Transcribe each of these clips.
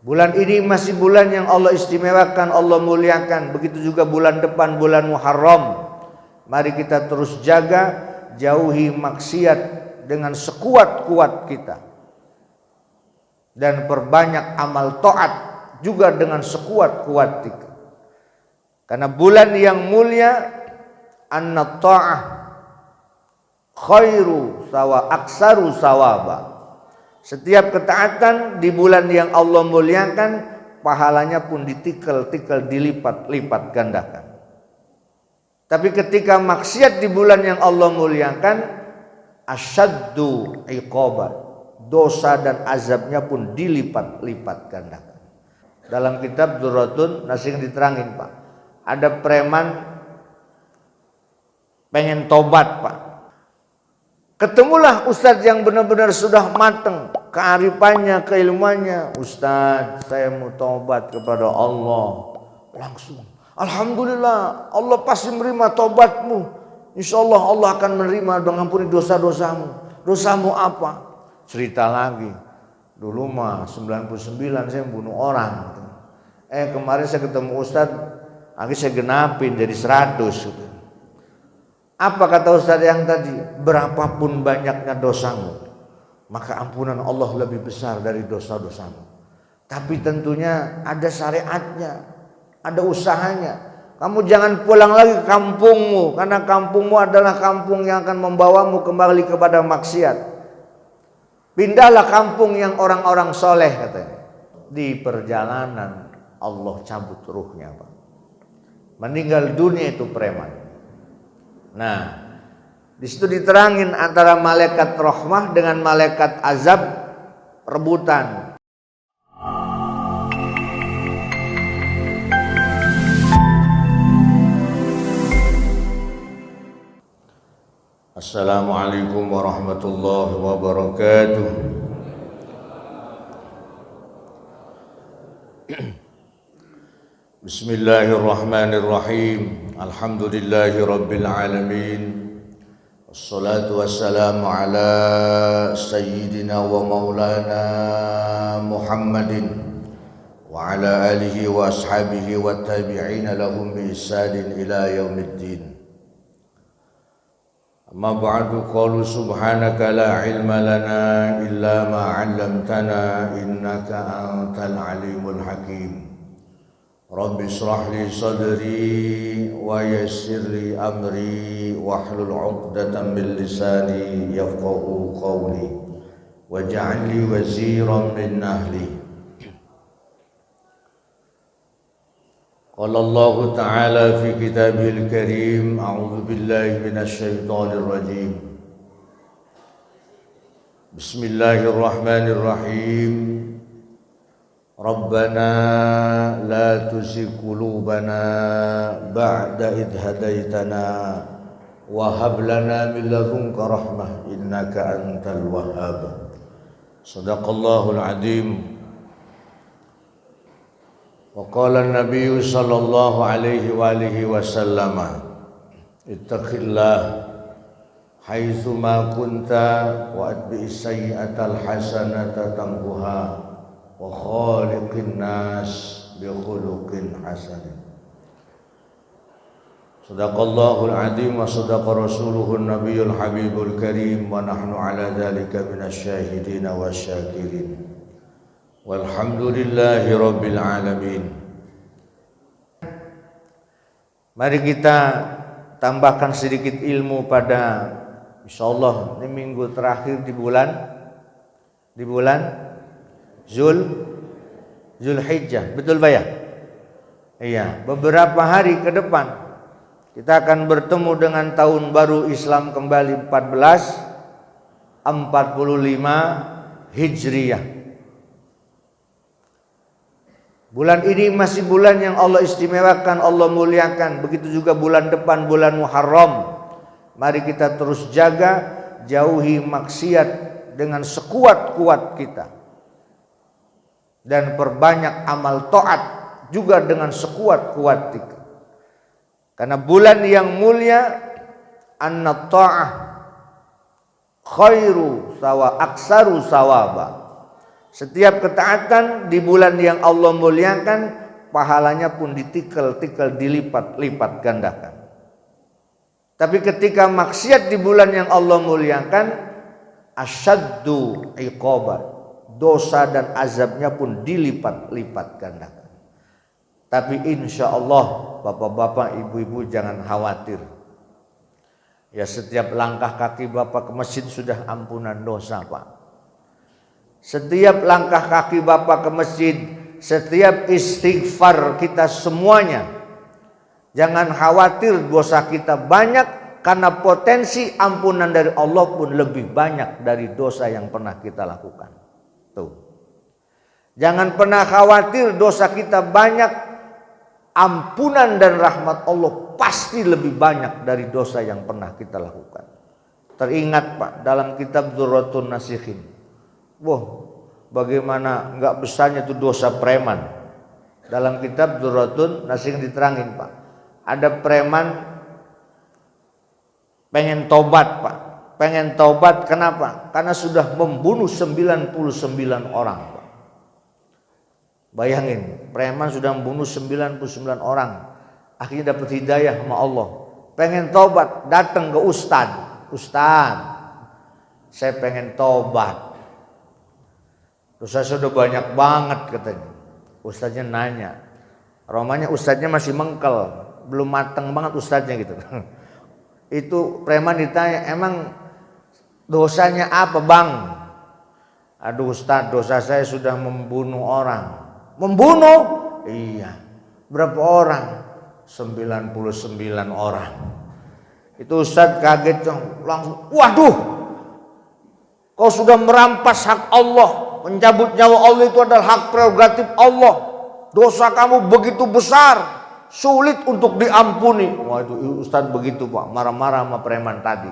Bulan ini masih bulan yang Allah istimewakan, Allah muliakan. Begitu juga bulan depan, bulan Muharram. Mari kita terus jaga, jauhi maksiat dengan sekuat-kuat kita. Dan perbanyak amal taat juga dengan sekuat-kuat kita. Karena bulan yang mulia, anna ta'ah khairu sawa aksaru sawaba. Setiap ketaatan di bulan yang Allah muliakan, pahalanya pun ditikel-tikel, dilipat-lipat gandakan. Tapi ketika maksiat di bulan yang Allah muliakan, asyaddu iqaban, dosa dan azabnya pun dilipat-lipat gandakan. Dalam kitab Durratun Nasih diterangin, Pak, ada preman pengen tobat, Pak. Ketemulah ustadz yang benar-benar sudah matang kearifannya, keilmuannya. Ustadz, saya mau taubat kepada Allah. Langsung, alhamdulillah, Allah pasti menerima taubatmu. Insya Allah Allah akan menerima, mengampuni dosa-dosamu. Dosamu apa? Cerita lagi, dulu mah 99 saya membunuh orang. Kemarin saya ketemu ustadz, akhirnya saya genapin jadi 100. Apa kata ustadz yang tadi? Berapapun banyaknya dosamu, maka ampunan Allah lebih besar dari dosa-dosamu. Tapi tentunya ada syariatnya, ada usahanya. Kamu jangan pulang lagi ke kampungmu, karena kampungmu adalah kampung yang akan membawamu kembali kepada maksiat. Pindahlah kampung yang orang-orang soleh, katanya. Di perjalanan Allah cabut ruhnya, Pak. Meninggal dunia itu preman. Nah, di situ diterangin antara malaikat rahmah dengan malaikat azab rebutan. Assalamualaikum warahmatullahi wabarakatuh. Bismillahirrahmanirrahim. Alhamdulillahi rabbil alamin. Wassalatu wassalamu ala sayyidina wa maulana Muhammadin wa ala alihi wa ashabihi wa tabi'ina lahum bi ihsanin ila yaumiddin. Amma ba'du, qalu subhanaka la ilma lana illa ma 'allamtana innaka antal alimul hakim. Rabbi shrah li sadri wa yassir li amri wahlul 'uqdatam min lisani yafqahu qawli waj'al li waziran min ahli. Qala Allah ta'ala fi kitabihil karim, a'udzu billahi minasy syaithanir rajim. Bismillahirrahmanirrahim. Rabbana la tuzigh qulubana ba'da idh hadaitana wa hab lana min ladunka rahmah innaka antal wahhab. Shadaqallahul azim. Wa qala an-nabiy sallallahu alaihi wa alihi wasallam, ittaqillah haitsu ma kunta wa atbi'is sayyi'atal hasanata tamhuha wa khaliqin nas bi khuluqin hasanin. Sadaqallahul azim wa sadaqa rasuluhun nabiyul habibul karim wa nahnu ala dzalika minasy syahidin wasyakirin. Walhamdulillahi rabbil alamin. Mari kita tambahkan sedikit ilmu pada insyaallah ini minggu terakhir di bulan Zulhijjah, betul Pak ya? Iya, beberapa hari ke depan kita akan bertemu dengan tahun baru Islam kembali 1445 Hijriyah. Bulan ini masih bulan yang Allah istimewakan, Allah muliakan. Begitu juga bulan depan, bulan Muharram. Mari kita terus jaga, jauhi maksiat dengan sekuat-kuat kita. Dan perbanyak amal taat juga dengan sekuat-kuat kita. Karena bulan yang mulia, anna ta'ah khairu sawa aksaru sawaba. Setiap ketaatan di bulan yang Allah muliakan, pahalanya pun ditikel-tikel, dilipat-lipat gandakan. Tapi ketika maksiat di bulan yang Allah muliakan, asyaddu iqaban, dosa dan azabnya pun dilipat-lipat gandakan. Tapi insya Allah bapak-bapak, ibu-ibu jangan khawatir. Ya, setiap langkah kaki bapak ke masjid sudah ampunan dosa, Pak. Setiap langkah kaki bapak ke masjid, setiap istighfar kita semuanya, jangan khawatir dosa kita banyak, karena potensi ampunan dari Allah pun lebih banyak dari dosa yang pernah kita lakukan. Tuh. Jangan pernah khawatir dosa kita banyak, ampunan dan rahmat Allah pasti lebih banyak dari dosa yang pernah kita lakukan. Teringat Pak, dalam kitab Dzurratun Nasikhin, wah, bagaimana enggak besarnya itu dosa preman. Dalam kitab Dzurratun Nasikhin diterangin, Pak. Ada preman pengen tobat, Pak. Pengen tobat kenapa? Karena sudah membunuh 99 orang, Pak. Bayangin, preman sudah membunuh 99 orang. Akhirnya dapat hidayah sama Allah. Pengen tobat, datang ke Ustadz. Ustadz, saya pengen tobat. Dosa sudah banyak banget katanya. Ustadznya nanya. Romanya ustadznya masih mengkel, belum mateng banget ustadznya gitu. Itu preman ditanya, emang dosanya apa bang? Aduh Ustadz, dosa saya sudah membunuh orang. Membunuh? Iya. Berapa orang? 99 orang. Itu Ustadz kaget langsung, waduh, kau sudah merampas hak Allah. Mencabut nyawa Allah itu adalah hak prerogatif Allah. Dosa kamu begitu besar, sulit untuk diampuni. Wah, itu Ustadz begitu Pak, marah-marah sama preman tadi.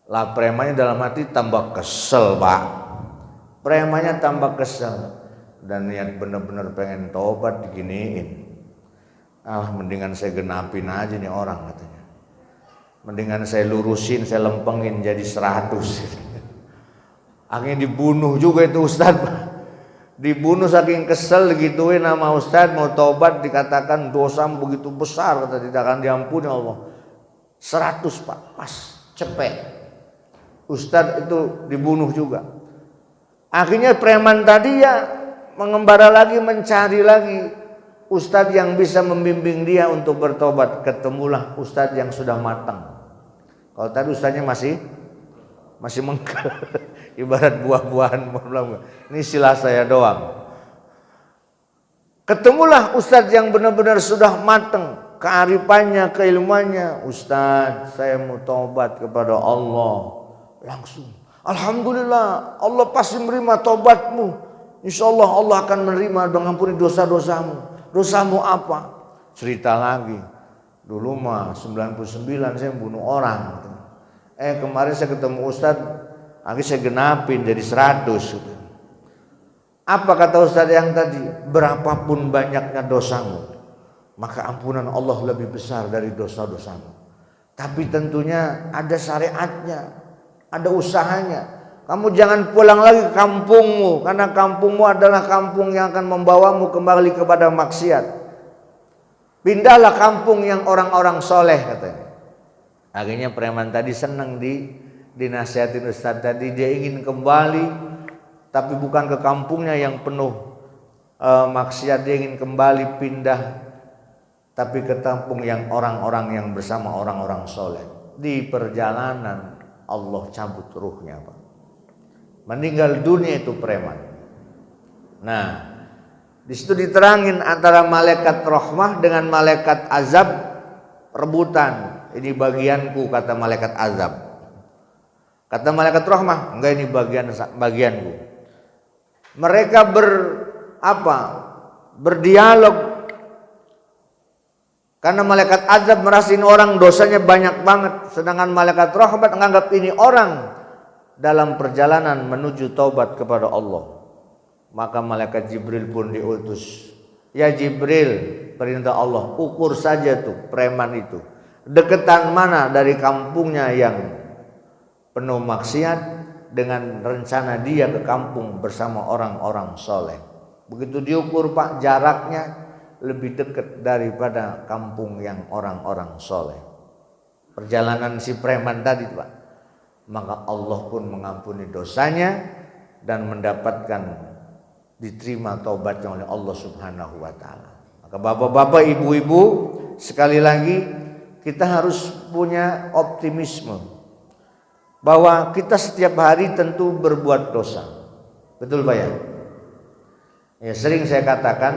Lah premannya dalam hati tambah kesel Pak. Premannya tambah kesel. Dan niat bener-bener pengen tobat diginiin. Mendingan saya genapin aja nih orang katanya. Mendingan saya lurusin, saya lempengin jadi 100. Akhirnya dibunuh juga itu Ustadz. Dibunuh saking kesel, digituin nama Ustadz, mau tobat dikatakan dosa begitu besar, kata tidak akan diampuni Allah. 100 Pak, pas, cepet. Ustadz itu dibunuh juga. Akhirnya preman tadi ya mengembara lagi, mencari lagi Ustadz yang bisa membimbing dia untuk bertobat. Ketemulah Ustadz yang sudah matang. Kalau tadi Ustadznya masih mengkel. Ibarat buah-buahan. Ini sila saya doang. Ketemulah Ustadz yang benar-benar sudah matang, kearifannya, keilmuannya. Ustadz, saya mau tobat kepada Allah. Langsung, alhamdulillah, Allah pasti menerima tobatmu. Insya Allah Allah akan menerima, mengampuni dosa-dosamu. Dosamu apa? Cerita lagi. Dulu mah 99 saya membunuh orang. Kemarin saya ketemu Ustadz, akhirnya saya genapin jadi 100. Apa kata Ustadz yang tadi? Berapapun banyaknya dosamu, maka ampunan Allah lebih besar dari dosa-dosamu. Tapi tentunya ada syariatnya, ada usahanya. Kamu jangan pulang lagi ke kampungmu, karena kampungmu adalah kampung yang akan membawamu kembali kepada maksiat. Pindahlah kampung yang orang-orang soleh katanya. Akhirnya preman tadi senang dinasihatin Ustadz tadi, dia ingin kembali, tapi bukan ke kampungnya yang penuh maksiat. Dia ingin kembali pindah, tapi ke kampung yang orang-orang yang bersama orang-orang soleh. Di perjalanan Allah cabut ruhnya Pak. Meninggal dunia itu preman. Nah, di situ diterangin antara malaikat rahmah dengan malaikat azab rebutan. Ini bagianku kata malaikat azab. Kata malaikat rahmah, enggak, ini bagianku. Mereka berdialog. Karena malaikat azab merasa ini orang dosanya banyak banget, sedangkan malaikat rahmat menganggap ini orang dalam perjalanan menuju taubat kepada Allah. Maka malaikat Jibril pun diutus. Ya Jibril, perintah Allah, ukur saja tuh preman itu. Deketan mana dari kampungnya yang penuh maksiat dengan rencana dia ke kampung bersama orang-orang soleh. Begitu diukur Pak, jaraknya lebih dekat daripada kampung yang orang-orang soleh. Perjalanan si preman tadi Pak, maka Allah pun mengampuni dosanya dan mendapatkan diterima taubatnya oleh Allah Subhanahu wa taala. Maka bapak-bapak, ibu-ibu, sekali lagi kita harus punya optimisme bahwa kita setiap hari tentu berbuat dosa. Betul Pak ya? Ya, sering saya katakan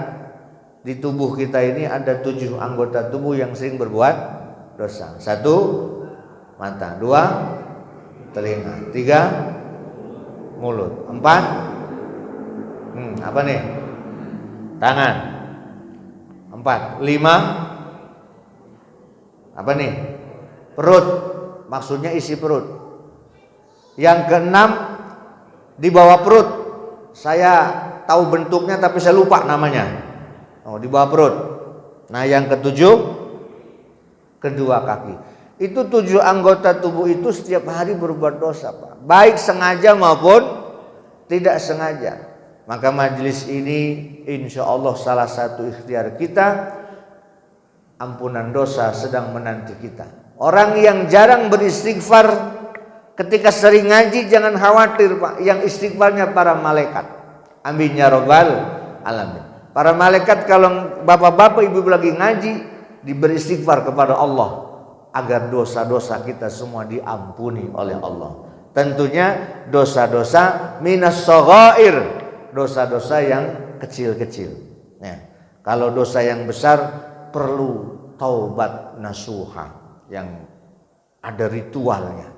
di tubuh kita ini ada 7 anggota tubuh yang sering berbuat dosa. 1, mata. 2, telinga. 3, mulut. 4, apa nih? Tangan. 4, 5, apa nih? Perut. Maksudnya isi perut. Yang keenam, di bawah perut. Saya tahu bentuknya tapi saya lupa namanya. Di bawah perut. Nah, yang ketujuh, kedua kaki. Itu 7 anggota tubuh itu setiap hari berbuat dosa Pak, baik sengaja maupun tidak sengaja. Maka majelis ini insya Allah salah satu ikhtiar kita, ampunan dosa sedang menanti kita. Orang yang jarang beristighfar ketika sering ngaji jangan khawatir Pak, yang istighfarnya para malaikat. Amin ya rabbal alamin. Para malaikat kalau bapak-bapak ibu lagi ngaji diberi istighfar kepada Allah agar dosa-dosa kita semua diampuni oleh Allah. Tentunya dosa-dosa minas shaghair, dosa-dosa yang kecil-kecil. Nah, kalau dosa yang besar perlu taubat nasuha yang ada ritualnya.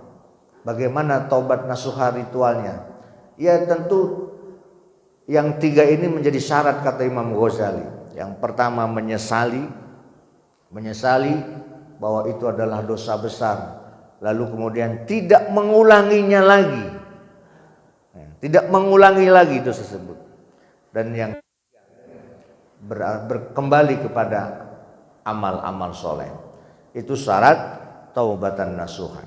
Bagaimana taubat nasuha ritualnya? Ya tentu yang 3 ini menjadi syarat kata Imam Ghazali. Yang pertama menyesali bahwa itu adalah dosa besar, lalu kemudian tidak mengulanginya lagi. Tidak mengulangi lagi dosa tersebut. Dan yang berkembali kepada amal-amal soleh. Itu syarat taubatan nasuha.